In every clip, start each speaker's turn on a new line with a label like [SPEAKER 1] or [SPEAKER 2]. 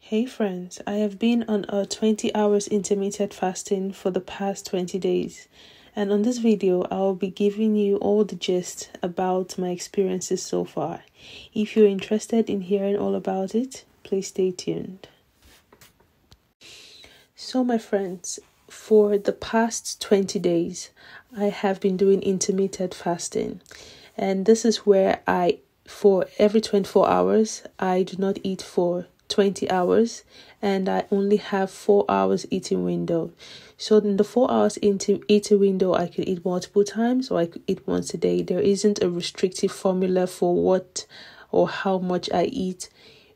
[SPEAKER 1] Hey friends, I have been on a 20 hours intermittent fasting for the past 20 days. And on this video, I'll be giving you all the gist about my experiences so far. If you're interested in hearing all about it, please stay tuned. So my friends, for the past 20 days, I have been doing intermittent fasting. And this is where for every 24 hours, I do not eat for 20 hours and I only have 4 hours eating window. So in the 4 hours eating window, I could eat multiple times or I could eat once a day. There isn't a restrictive formula for what or how much I eat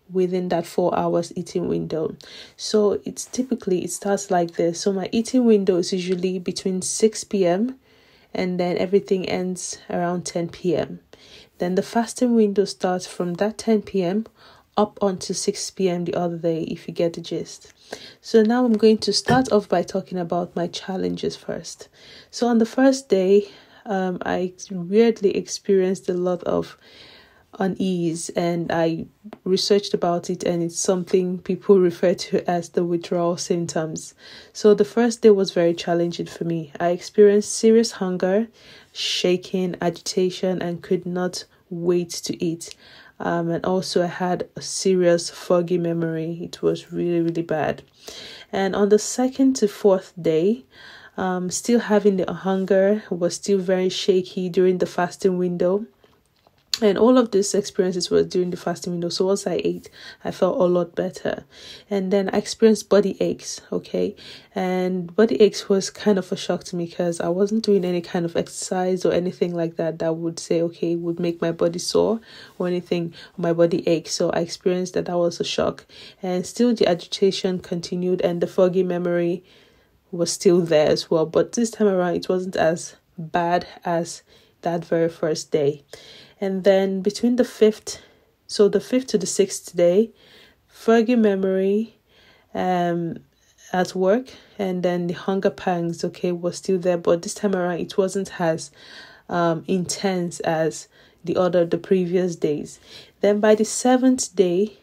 [SPEAKER 1] within that 4 hours eating window. So it starts like this. So my eating window is usually between 6 p.m. and then everything ends around 10 p.m. Then the fasting window starts from that 10 p.m. up until 6 p.m. the other day, if you get the gist. So now I'm going to start off by talking about my challenges first. So on the first day, I weirdly experienced a lot of unease, and I researched about it, and it's something people refer to as the withdrawal symptoms. So the first day was very challenging for me. I experienced serious hunger, shaking, agitation, and could not wait to eat. And also I had a serious foggy memory. It was really, really bad. And on the second to fourth day, still having the hunger, was still very shaky during the fasting window. And all of these experiences were during the fasting window. So once I ate, I felt a lot better. And then I experienced body aches, okay? And body aches was kind of a shock to me because I wasn't doing any kind of exercise or anything like that would say, okay, would make my body sore or anything, my body ache. So I experienced that was a shock. And still the agitation continued and the foggy memory was still there as well. But this time around, it wasn't as bad as that very first day. And then between the fifth to the 6th day, foggy memory at work, and then the hunger pangs, okay, was still there. But this time around, it wasn't as intense as the previous days. Then by the 7th day,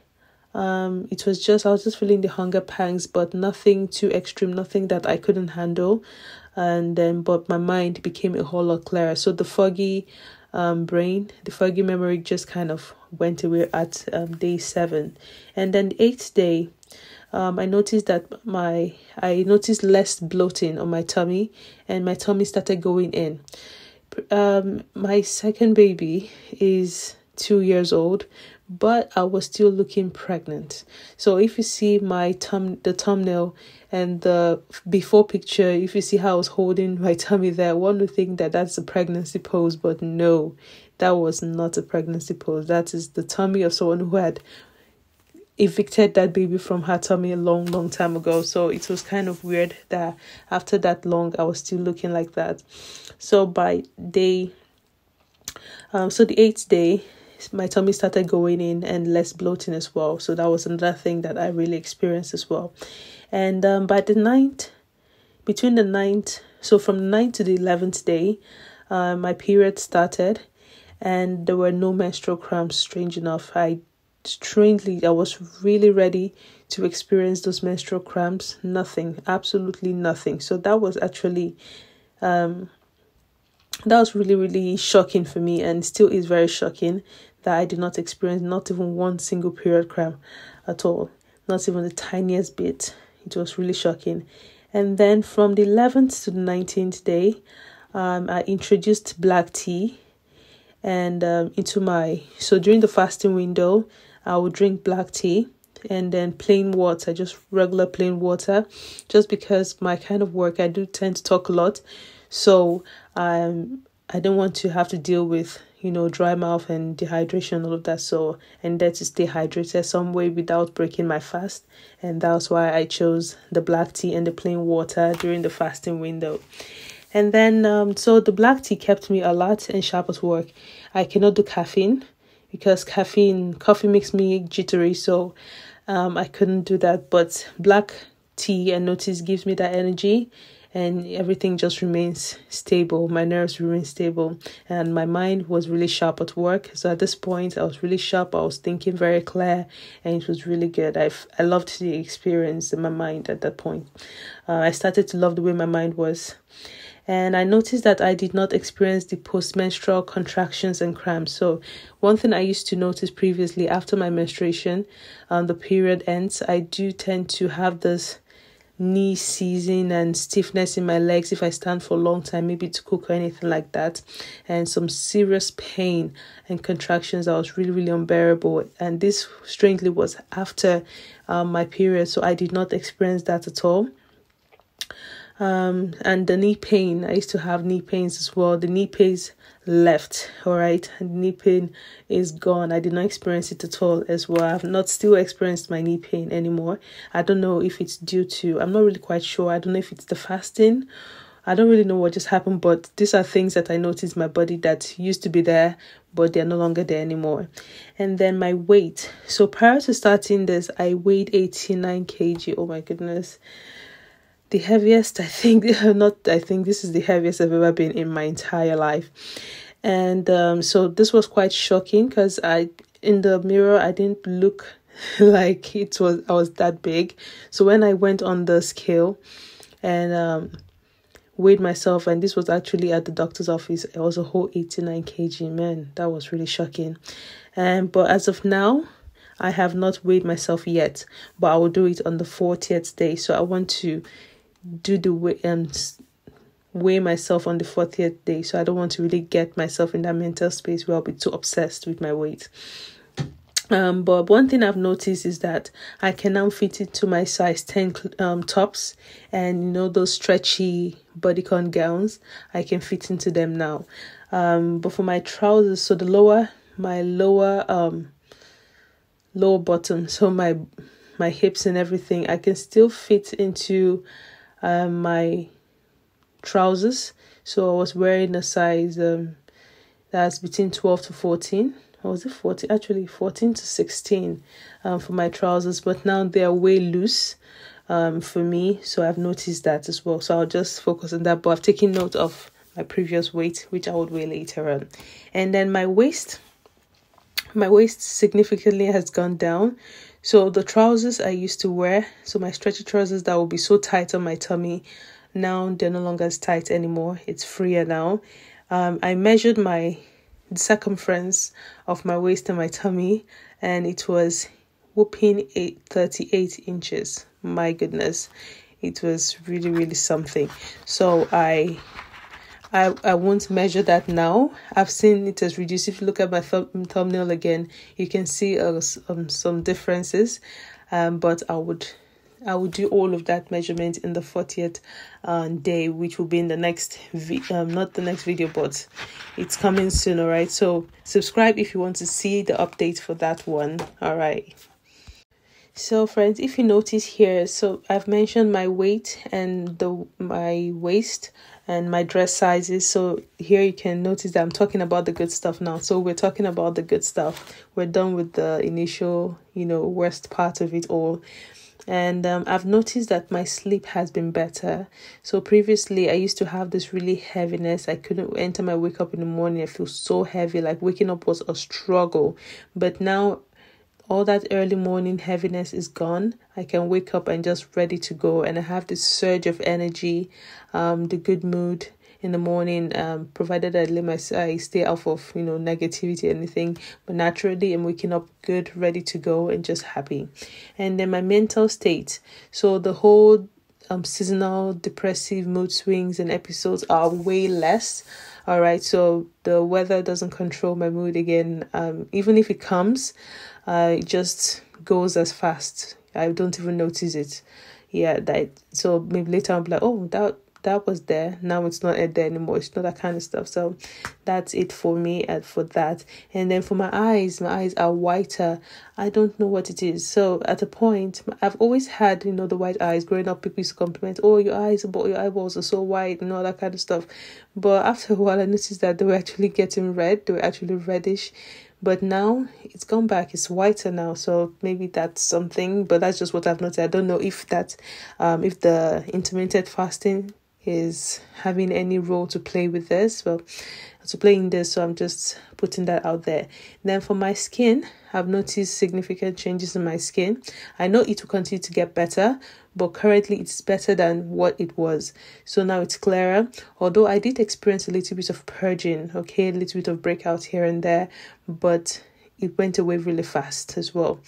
[SPEAKER 1] I was just feeling the hunger pangs, but nothing too extreme, nothing that I couldn't handle. But my mind became a whole lot clearer. So the foggy the foggy memory just kind of went away at day 7. And then the 8th day, I noticed less bloating on my tummy, and my tummy started going in. My second baby is 2 years old, but I was still looking pregnant. So if you see the thumbnail and the before picture, if you see how I was holding my tummy there, one would think that that's a pregnancy pose, but no, that was not a pregnancy pose. That is the tummy of someone who had evicted that baby from her tummy a long, long time ago. So it was kind of weird that after that long, I was still looking like that. So by the 8th day, my tummy started going in and less bloating as well. So that was another thing that I really experienced as well. And by the 9th, from the 9th to the 11th day, my period started and there were no menstrual cramps. Strange enough, I was really ready to experience those menstrual cramps. Nothing, absolutely nothing. So that was actually that was really, really shocking for me, and still is very shocking that I did not experience not even one single period cramp at all, not even the tiniest bit. It was really shocking. And then from the 11th to the 19th day, I introduced black tea and so during the fasting window, I would drink black tea and then plain water, just regular plain water, just because my kind of work, I do tend to talk a lot. So I don't want to have to deal with, dry mouth and dehydration, all of that. So, and then to stay hydrated some way without breaking my fast. And that's why I chose the black tea and the plain water during the fasting window. And then, so the black tea kept me alert and sharp at work. I cannot do caffeine because coffee makes me jittery. So, I couldn't do that. But black tea, I noticed, gives me that energy. and everything just remains stable. My nerves remain stable, and my mind was really sharp at work. So at this point, I was really sharp. I was thinking very clear, and it was really good. I loved the experience in my mind at that point. I started to love the way my mind was. And I noticed that I did not experience the post-menstrual contractions and cramps. So one thing I used to notice previously, after my menstruation, the period ends, I do tend to have this knee seizing and stiffness in my legs if I stand for a long time, maybe to cook or anything like that, and some serious pain and contractions that was really, really unbearable. And this strangely was after my period, so I did not experience that at all. And the knee pain, I used to have knee pains as well. The knee pains left, all right, and the knee pain is gone. I did not experience it at all as well. I've not still experienced my knee pain anymore. I don't know if it's due to, I'm not really quite sure. I don't know if it's the fasting. I don't really know what just happened, but these are things that I noticed in my body that used to be there, but they're no longer there anymore. And then my weight. So prior to starting this, I weighed 89 kg. Oh my goodness. The heaviest, this is the heaviest I've ever been in my entire life. And so this was quite shocking because in the mirror, I didn't look like I was that big. So when I went on the scale and weighed myself, and this was actually at the doctor's office, it was a whole 89 kg. Man, that was really shocking. But as of now, I have not weighed myself yet, but I will do it on the 40th day. So I want to do the weigh myself on the 40th day. So I don't want to really get myself in that mental space where I'll be too obsessed with my weight. But one thing I've noticed is that I can now fit into my size 10 tops, and those stretchy bodycon gowns, I can fit into them now. But for my trousers, so my lower bottom, so my hips and everything, I can still fit into my trousers. So I was wearing a size that's between 12 to 14. Or was it 14? Actually 14 to 16 for my trousers, but now they are way loose for me. So I've noticed that as well. So I'll just focus on that, but I've taken note of my previous weight, which I would weigh later on. And then my waist significantly has gone down. So the trousers I used to wear, so my stretchy trousers that would be so tight on my tummy, now they're no longer as tight anymore. It's freer now. I measured the circumference of my waist and my tummy, and it was whooping 38 inches. My goodness, it was really, really something. So I won't measure that now. I've seen it has reduced. If you look at my thumbnail again, you can see some differences. But I would do all of that measurement in the 40th day, which will be in the next not the next video, but it's coming soon. All right. So subscribe if you want to see the update for that one. All right. So friends, if you notice here, so I've mentioned my weight and my waist and my dress sizes. So here you can notice that I'm talking about the good stuff now. So we're talking about the good stuff. We're done with the initial, worst part of it all. And I've noticed that my sleep has been better. So previously I used to have this really heaviness. I couldn't enter my wake up in the morning. I feel so heavy, like waking up was a struggle. But now all that early morning heaviness is gone. I can wake up and just ready to go. And I have this surge of energy, the good mood in the morning, provided I stay off of, negativity, anything. But naturally, I'm waking up good, ready to go and just happy. And then my mental state. So the whole seasonal depressive mood swings and episodes are way less. All right. So the weather doesn't control my mood again. Even if it comes, it just goes as fast. I don't even notice it. Yeah, so maybe later I'll be like, oh, that was there. Now it's not there anymore. It's not that kind of stuff. So that's it for me and for that. And then for my eyes are whiter. I don't know what it is. So at a point, I've always had, the white eyes. Growing up, people used to compliment, oh, your eyeballs are so white and all that kind of stuff. But after a while, I noticed that they were actually getting red. They were actually reddish. But now it's gone back. It's whiter now. So maybe that's something. But that's just what I've noticed. I don't know if that, if the intermittent fasting is having any role to play with this. Well, to play in this, so I'm just putting that out there. Then for my skin, I've noticed significant changes in my skin. I know it will continue to get better, but currently it's better than what it was. So now it's clearer. Although I did experience a little bit of purging, okay, a little bit of breakout here and there, but it went away really fast as well.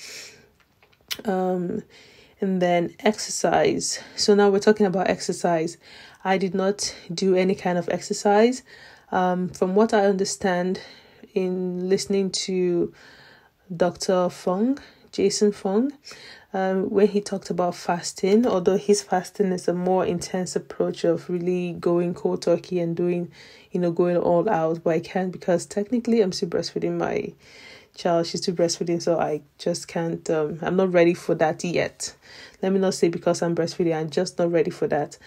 [SPEAKER 1] And then exercise. So now we're talking about exercise. I did not do any kind of exercise. From what I understand in listening to Dr. Jason Fung, when he talked about fasting, although his fasting is a more intense approach of really going cold turkey and doing, going all out, but I can't because technically I'm still breastfeeding my child. She's still breastfeeding, so I just can't, I'm not ready for that yet. Let me not say because I'm breastfeeding, I'm just not ready for that.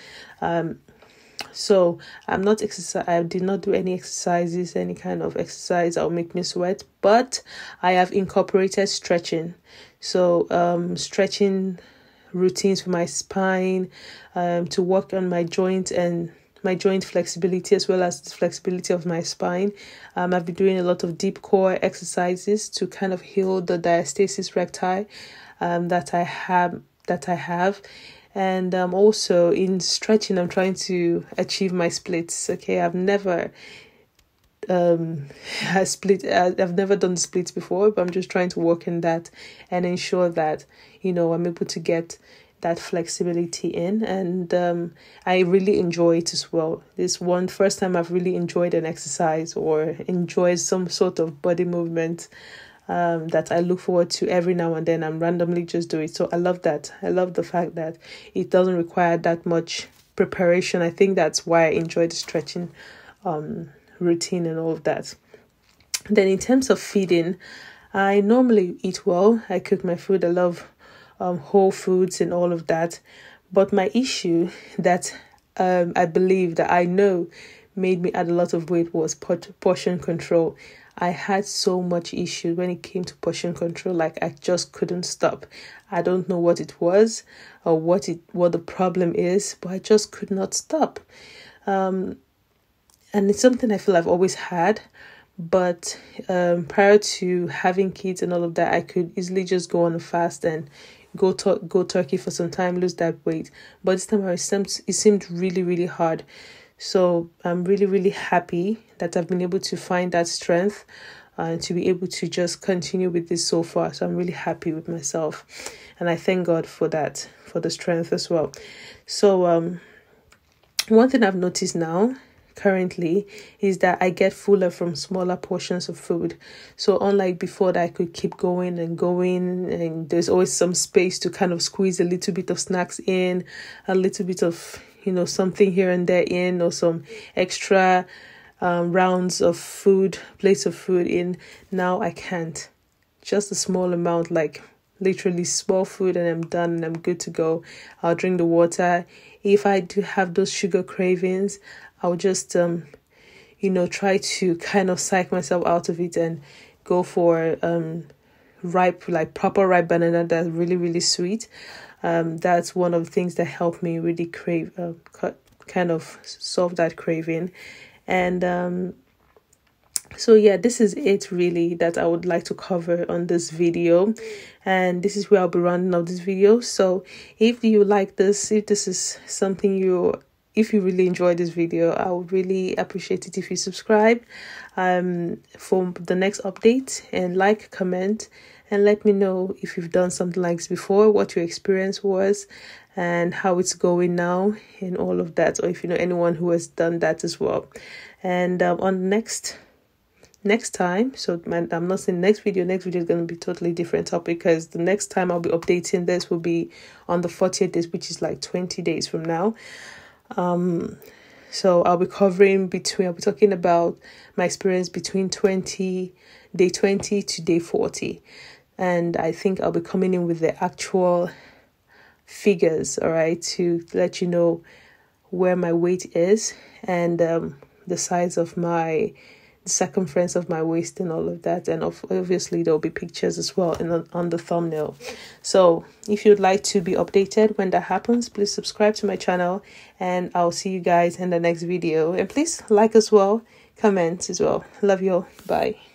[SPEAKER 1] So I'm not exercise. I did not do any exercises, any kind of exercise that will make me sweat, but I have incorporated stretching. So stretching routines for my spine, to work on my joint and my joint flexibility as well as the flexibility of my spine. I've been doing a lot of deep core exercises to kind of heal the diastasis recti that I have. And also in stretching, I'm trying to achieve my splits. Okay, I've never I've never done splits before, but I'm just trying to work in that and ensure that I'm able to get that flexibility in, and I really enjoy it as well. This first time I've really enjoyed an exercise or enjoyed some sort of body movement that I look forward to every now and then. I'm randomly just do it. So I love that. I love the fact that it doesn't require that much preparation. I think that's why I enjoy the stretching routine and all of that. Then in terms of feeding, I normally eat well. I cook my food. I love whole foods and all of that. But my issue that I believe that I know made me add a lot of weight was portion control. I had so much issue when it came to portion control. Like I just couldn't stop. I don't know what it was or what the problem is, but I just could not stop. And it's something I feel I've always had. But prior to having kids and all of that, I could easily just go on a fast and go turkey for some time, lose that weight. But this time it seemed really, really hard. So I'm really, really happy that I've been able to find that strength and to be able to just continue with this so far. So I'm really happy with myself. And I thank God for that, for the strength as well. So one thing I've noticed now currently is that I get fuller from smaller portions of food. So unlike before that I could keep going and there's always some space to kind of squeeze a little bit of snacks in, a little bit of something here and there in, or some extra rounds of food, plates of food in. Now I can't. Just a small amount, like literally small food, and I'm done and I'm good to go. I'll drink the water. If I do have those sugar cravings, I'll just try to kind of psych myself out of it and go for proper ripe banana that's really, really sweet. That's one of the things that helped me really crave, kind of solve that craving. And so yeah, this is it really that I would like to cover on this video. And this is where I'll be rounding up this video. So if you like this, if this is something if you really enjoyed this video, I would really appreciate it if you subscribe for the next update, and like, comment, and let me know if you've done something like this before, what your experience was, and how it's going now, and all of that, or if you know anyone who has done that as well. And on next time, so I'm not saying next video is going to be totally different topic, because the next time I'll be updating this will be on the 40th days, which is like 20 days from now. So I'll be talking about my experience between day 20 to day 40. And I think I'll be coming in with the actual figures, all right, to let you know where my weight is and the size of my the circumference of my waist and all of that. And obviously there will be pictures as well on the thumbnail. So if you'd like to be updated when that happens, please subscribe to my channel, and I'll see you guys in the next video. And please like as well, comment as well. Love you all. Bye.